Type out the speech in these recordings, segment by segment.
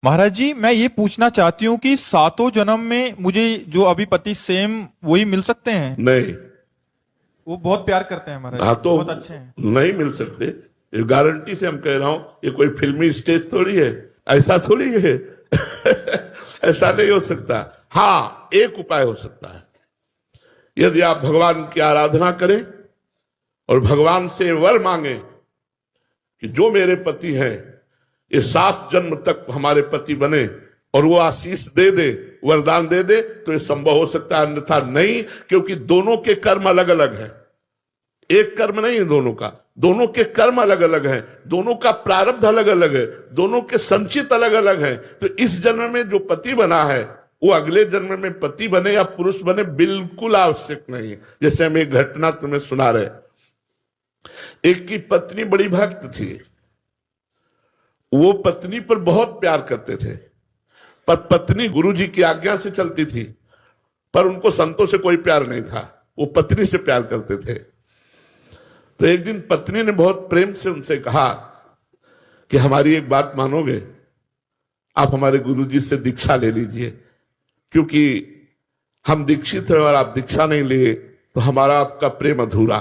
महाराज जी, मैं ये पूछना चाहती हूँ कि सातों जन्म में मुझे जो अभी पति सेम वही मिल सकते हैं? नहीं। वो बहुत प्यार करते हैं महाराज हाँ जी, तो बहुत अच्छे हैं। नहीं मिल सकते। ये गारंटी से हम कह रहा हूं, ये कोई फिल्मी स्टेज थोड़ी है, ऐसा थोड़ी है। ऐसा नहीं हो सकता। हाँ, एक उपाय हो सकता है। यदि आप भगवान की आराधना करें और भगवान से वर मांगे कि जो मेरे पति हैं ये 7 जन्म तक हमारे पति बने, और वो आशीष दे दे, वरदान दे दे, तो ये संभव हो सकता है, अन्यथा नहीं। क्योंकि दोनों के कर्म अलग अलग हैं, एक कर्म नहीं है दोनों का। दोनों के कर्म अलग अलग हैं, दोनों का प्रारब्ध अलग अलग है, दोनों के संचित अलग अलग हैं। तो इस जन्म में जो पति बना है वो अगले जन्म में पति बने या पुरुष बने बिल्कुल आवश्यक नहीं है। जैसे हम एक घटना तुम्हें सुना रहे, एक की पत्नी बड़ी भक्त थी, वो पत्नी पर बहुत प्यार करते थे, पर पत्नी गुरुजी की आज्ञा से चलती थी, पर उनको संतों से कोई प्यार नहीं था, वो पत्नी से प्यार करते थे। तो एक दिन पत्नी ने बहुत प्रेम से उनसे कहा कि हमारी एक बात मानोगे, आप हमारे गुरुजी से दीक्षा ले लीजिए, क्योंकि हम दीक्षित हैं और आप दीक्षा नहीं लिए तो हमारा आपका प्रेम अधूरा।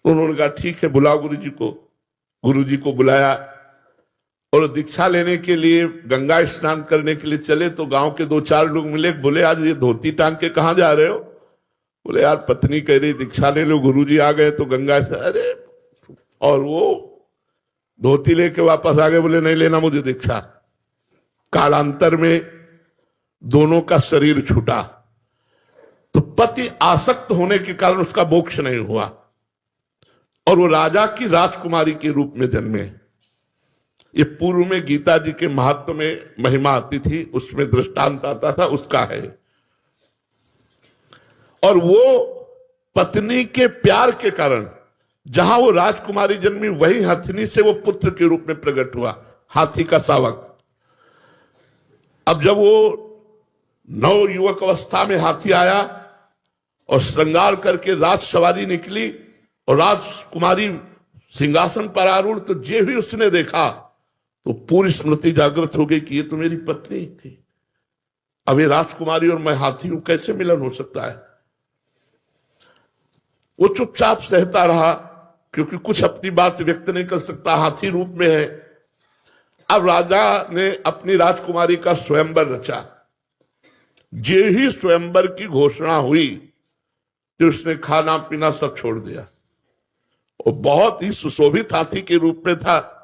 उन्होंने कहा ठीक है, बुलाओ गुरुजी को। गुरुजी को बुलाया और दीक्षा लेने के लिए गंगा स्नान करने के लिए चले, तो गांव के 2-4 लोग मिले, बोले आज ये धोती टांग के कहां जा रहे हो? बोले यार पत्नी कह रही दीक्षा ले लो, गुरुजी आ गए तो गंगा से। अरे, और वो धोती लेके वापस आ गए, बोले नहीं लेना मुझे दीक्षा। कालांतर में दोनों का शरीर छूटा, तो पति आसक्त होने के कारण उसका मोक्ष नहीं हुआ, और वो राजा की राजकुमारी के रूप में जन्मे। ये पूर्व में गीता जी के महात्म में महिमा आती थी, उसमें दृष्टांत आता था, उसका है। और वो पत्नी के प्यार के कारण जहां वो राजकुमारी जन्मी, वही हथिनी से वो पुत्र के रूप में प्रकट हुआ, हाथी का शावक। अब जब वो नव युवक अवस्था में हाथी आया और श्रृंगार करके राज सवारी निकली और राजकुमारी सिंहासन पर आरूढ़, तो जे भी उसने देखा तो पूरी स्मृति जागृत हो गई कि ये तो मेरी पत्नी थी। अब ये राजकुमारी और मैं हाथी हूं, कैसे मिलन हो सकता है? वो चुपचाप सहता रहा, क्योंकि कुछ अपनी बात व्यक्त नहीं कर सकता, हाथी रूप में है। अब राजा ने अपनी राजकुमारी का स्वयंवर रचा। जे ही स्वयंवर की घोषणा हुई तो उसने खाना पीना सब छोड़ दिया। वो बहुत ही सुशोभित हाथी के रूप में था,